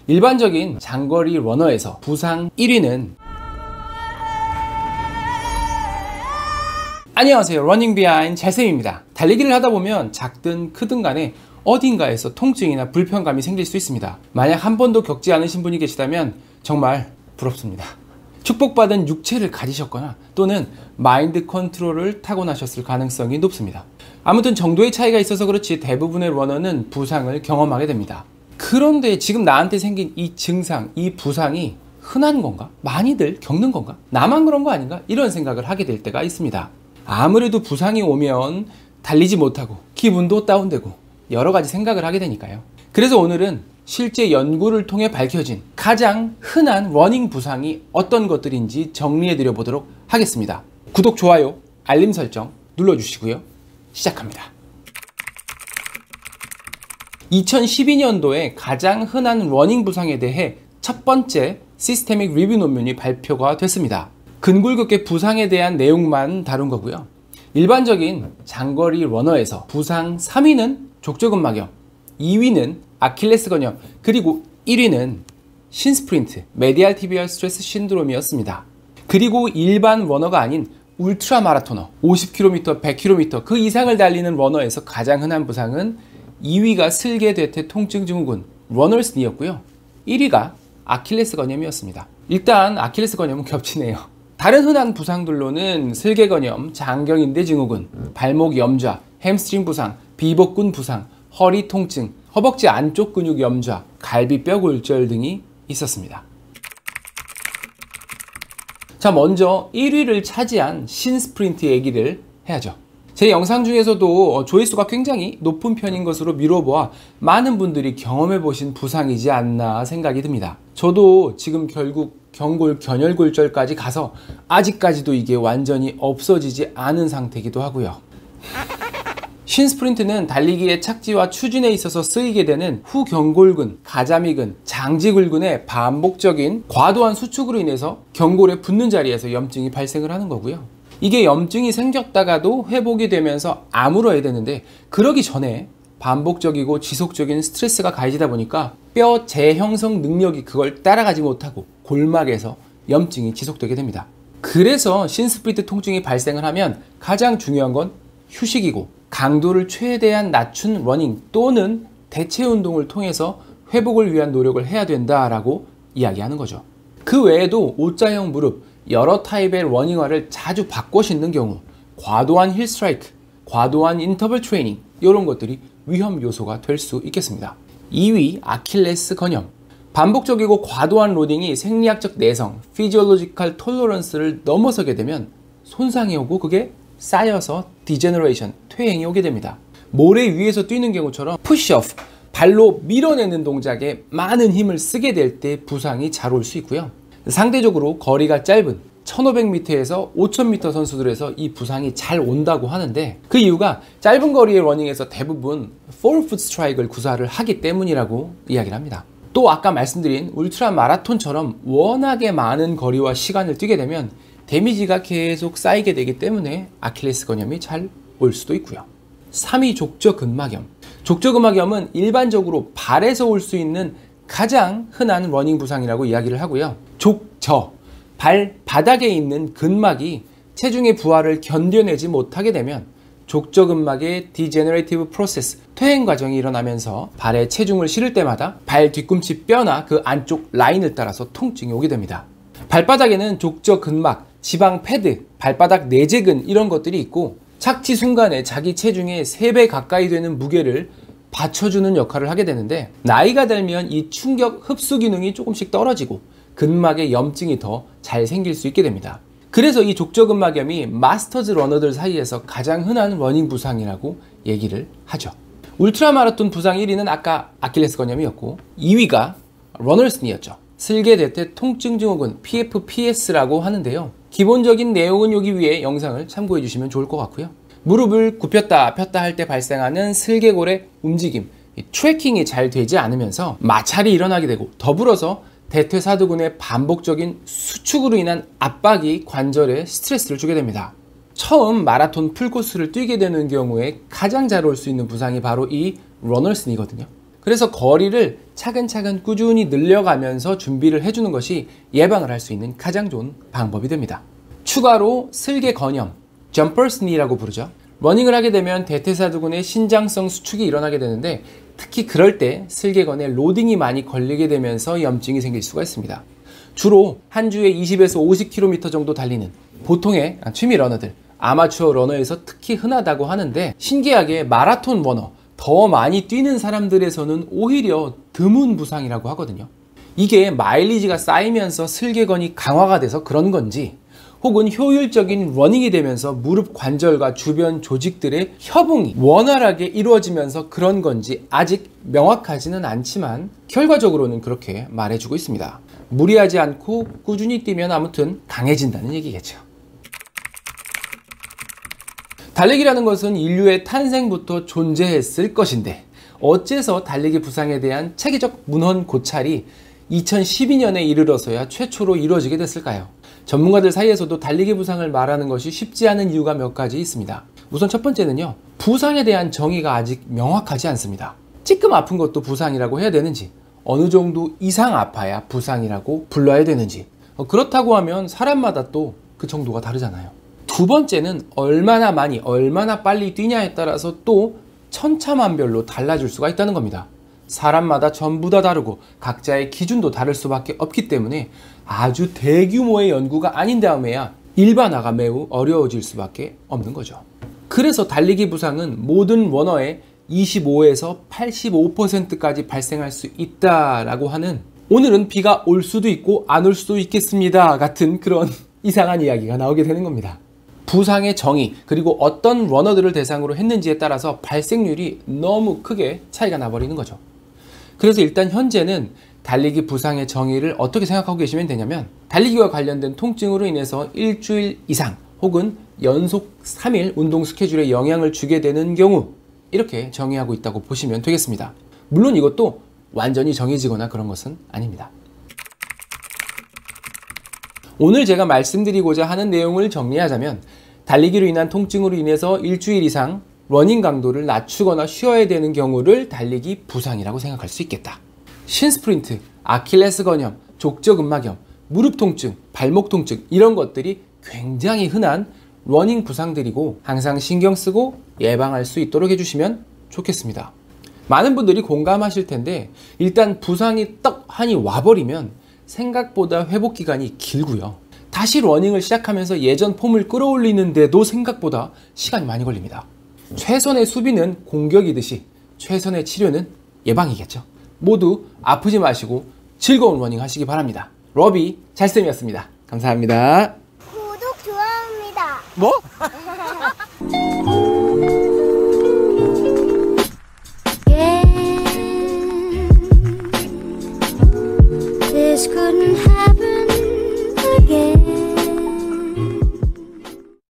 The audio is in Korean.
일반적인 장거리 러너에서 부상 1위는 안녕하세요, 러닝 비하인드 잘쌤입니다. 달리기를 하다 보면 작든 크든 간에 어딘가에서 통증이나 불편감이 생길 수 있습니다. 만약 한 번도 겪지 않으신 분이 계시다면 정말 부럽습니다. 축복받은 육체를 가지셨거나 또는 마인드 컨트롤을 타고나셨을 가능성이 높습니다. 아무튼 정도의 차이가 있어서 그렇지 대부분의 러너는 부상을 경험하게 됩니다. 그런데 지금 나한테 생긴 이 증상, 이 부상이 흔한 건가? 많이들 겪는 건가? 나만 그런 거 아닌가? 이런 생각을 하게 될 때가 있습니다. 아무래도 부상이 오면 달리지 못하고 기분도 다운되고 여러 가지 생각을 하게 되니까요. 그래서 오늘은 실제 연구를 통해 밝혀진 가장 흔한 러닝 부상이 어떤 것들인지 정리해 드려 보도록 하겠습니다. 구독, 좋아요, 알림 설정 눌러주시고요. 시작합니다. 2012년도에 가장 흔한 러닝 부상에 대해 첫 번째 시스테믹 리뷰 논문이 발표가 됐습니다. 근골격계 부상에 대한 내용만 다룬 거고요. 일반적인 장거리 러너에서 부상 3위는 족저근막염, 2위는 아킬레스 건염, 그리고 1위는 신스프린트, 메디알 티비얼 스트레스 신드롬이었습니다. 그리고 일반 러너가 아닌 울트라 마라토너, 50km, 100km 그 이상을 달리는 러너에서 가장 흔한 부상은 2위가 슬개대퇴 통증 증후군, 러너스 니였고요. 1위가 아킬레스 건염이었습니다. 일단 아킬레스 건염은 겹치네요. 다른 흔한 부상들로는 슬개건염, 장경인대 증후군, 발목 염좌, 햄스트링 부상, 비복근 부상, 허리 통증, 허벅지 안쪽 근육 염좌, 갈비뼈 골절 등이 있었습니다. 자, 먼저 1위를 차지한 신스프린트 얘기를 해야죠. 제 영상 중에서도 조회수가 굉장히 높은 편인 것으로 미뤄보아 많은 분들이 경험해보신 부상이지 않나 생각이 듭니다. 저도 지금 결국 경골 견열골절까지 가서 아직까지도 이게 완전히 없어지지 않은 상태이기도 하고요. 신스프린트는 달리기의 착지와 추진에 있어서 쓰이게 되는 후경골근, 가자미근, 장지굴근의 반복적인 과도한 수축으로 인해서 경골에 붙는 자리에서 염증이 발생을 하는 거고요. 이게 염증이 생겼다가도 회복이 되면서 아물어야 되는데 그러기 전에 반복적이고 지속적인 스트레스가 가해지다 보니까 뼈 재형성 능력이 그걸 따라가지 못하고 골막에서 염증이 지속되게 됩니다. 그래서 신스프린트 통증이 발생을 하면 가장 중요한 건 휴식이고 강도를 최대한 낮춘 러닝 또는 대체 운동을 통해서 회복을 위한 노력을 해야 된다라고 이야기하는 거죠. 그 외에도 O자형 무릎, 여러 타입의 러닝화를 자주 바꿔 신는 경우, 과도한 힐 스트라이크, 과도한 인터벌 트레이닝 이런 것들이 위험 요소가 될 수 있겠습니다. 2위 아킬레스 건염. 반복적이고 과도한 로딩이 생리학적 내성, 피지올로지컬 톨러런스를 넘어서게 되면 손상이 오고 그게 쌓여서 디제너레이션, 퇴행이 오게 됩니다. 모래 위에서 뛰는 경우처럼 푸시업, 발로 밀어내는 동작에 많은 힘을 쓰게 될 때 부상이 잘 올 수 있고요. 상대적으로 거리가 짧은 1500m에서 5000m 선수들에서 이 부상이 잘 온다고 하는데 그 이유가 짧은 거리의 러닝에서 대부분 포르풋 스트라이크를 구사를 하기 때문이라고 이야기를 합니다. 또 아까 말씀드린 울트라 마라톤처럼 워낙에 많은 거리와 시간을 뛰게 되면 데미지가 계속 쌓이게 되기 때문에 아킬레스 건염이 잘 올 수도 있고요. 3위 족저근막염. 족저근막염은 일반적으로 발에서 올 수 있는 가장 흔한 러닝 부상이라고 이야기를 하고요. 족저, 발바닥에 있는 근막이 체중의 부하를 견뎌내지 못하게 되면 족저근막의 디제너레이티브 프로세스, 퇴행 과정이 일어나면서 발에 체중을 실을 때마다 발 뒤꿈치 뼈나 그 안쪽 라인을 따라서 통증이 오게 됩니다. 발바닥에는 족저근막, 지방 패드, 발바닥 내재근 이런 것들이 있고 착지 순간에 자기 체중의 3배 가까이 되는 무게를 받쳐주는 역할을 하게 되는데 나이가 들면 이 충격 흡수 기능이 조금씩 떨어지고 근막에 염증이 더 잘 생길 수 있게 됩니다. 그래서 이 족저근막염이 마스터즈 러너들 사이에서 가장 흔한 러닝 부상이라고 얘기를 하죠. 울트라 마라톤 부상 1위는 아까 아킬레스 건염이었고 2위가 러너스 니였죠. 슬개대퇴 통증 증후군 PFPS라고 하는데요. 기본적인 내용은 여기 위에 영상을 참고해 주시면 좋을 것 같고요. 무릎을 굽혔다 폈다 할 때 발생하는 슬개골의 움직임, 트래킹이 잘 되지 않으면서 마찰이 일어나게 되고 더불어서 대퇴사두근의 반복적인 수축으로 인한 압박이 관절에 스트레스를 주게 됩니다. 처음 마라톤 풀코스를 뛰게 되는 경우에 가장 잘 올 수 있는 부상이 바로 이 러너스니거든요. 그래서 거리를 차근차근 꾸준히 늘려가면서 준비를 해주는 것이 예방을 할 수 있는 가장 좋은 방법이 됩니다. 추가로 슬개 건염, 점퍼스 니라고 부르죠. 러닝을 하게 되면 대퇴사두근의 신장성 수축이 일어나게 되는데 특히 그럴 때 슬개건에 로딩이 많이 걸리게 되면서 염증이 생길 수가 있습니다. 주로 한 주에 20에서 50km 정도 달리는 보통의 취미 러너들, 아마추어 러너에서 특히 흔하다고 하는데 신기하게 마라톤 러너, 더 많이 뛰는 사람들에서는 오히려 드문 부상이라고 하거든요. 이게 마일리지가 쌓이면서 슬개건이 강화가 돼서 그런 건지 혹은 효율적인 러닝이 되면서 무릎 관절과 주변 조직들의 협응이 원활하게 이루어지면서 그런 건지 아직 명확하지는 않지만 결과적으로는 그렇게 말해주고 있습니다. 무리하지 않고 꾸준히 뛰면 아무튼 강해진다는 얘기겠죠. 달리기라는 것은 인류의 탄생부터 존재했을 것인데 어째서 달리기 부상에 대한 체계적 문헌 고찰이 2012년에 이르러서야 최초로 이루어지게 됐을까요? 전문가들 사이에서도 달리기 부상을 말하는 것이 쉽지 않은 이유가 몇 가지 있습니다. 우선 첫 번째는요, 부상에 대한 정의가 아직 명확하지 않습니다. 찌끔 아픈 것도 부상이라고 해야 되는지, 어느 정도 이상 아파야 부상이라고 불러야 되는지, 그렇다고 하면 사람마다 또 그 정도가 다르잖아요. 두 번째는 얼마나 많이, 얼마나 빨리 뛰냐에 따라서 또 천차만별로 달라질 수가 있다는 겁니다. 사람마다 전부 다 다르고 각자의 기준도 다를 수밖에 없기 때문에 아주 대규모의 연구가 아닌 다음에야 일반화가 매우 어려워질 수밖에 없는 거죠. 그래서 달리기 부상은 모든 러너의 25에서 85%까지 발생할 수 있다라고 하는, 오늘은 비가 올 수도 있고 안 올 수도 있겠습니다 같은 그런 이상한 이야기가 나오게 되는 겁니다. 부상의 정의, 그리고 어떤 러너들을 대상으로 했는지에 따라서 발생률이 너무 크게 차이가 나버리는 거죠. 그래서 일단 현재는 달리기 부상의 정의를 어떻게 생각하고 계시면 되냐면, 달리기와 관련된 통증으로 인해서 일주일 이상 혹은 연속 3일 운동 스케줄에 영향을 주게 되는 경우, 이렇게 정의하고 있다고 보시면 되겠습니다. 물론 이것도 완전히 정해지거나 그런 것은 아닙니다. 오늘 제가 말씀드리고자 하는 내용을 정리하자면, 달리기로 인한 통증으로 인해서 일주일 이상 러닝 강도를 낮추거나 쉬어야 되는 경우를 달리기 부상이라고 생각할 수 있겠다. 신스프린트, 아킬레스 건염, 족저근막염, 무릎 통증, 발목 통증, 이런 것들이 굉장히 흔한 러닝 부상들이고 항상 신경 쓰고 예방할 수 있도록 해주시면 좋겠습니다. 많은 분들이 공감하실 텐데, 일단 부상이 떡하니 와버리면 생각보다 회복 기간이 길고요. 다시 러닝을 시작하면서 예전 폼을 끌어올리는데도 생각보다 시간이 많이 걸립니다. 최선의 수비는 공격이듯이 최선의 치료는 예방이겠죠. 모두 아프지 마시고 즐거운 러닝 하시기 바랍니다. 러비 잘쌤이었습니다. 감사합니다. 구독, 좋아요입니다. 뭐? This couldn't happen.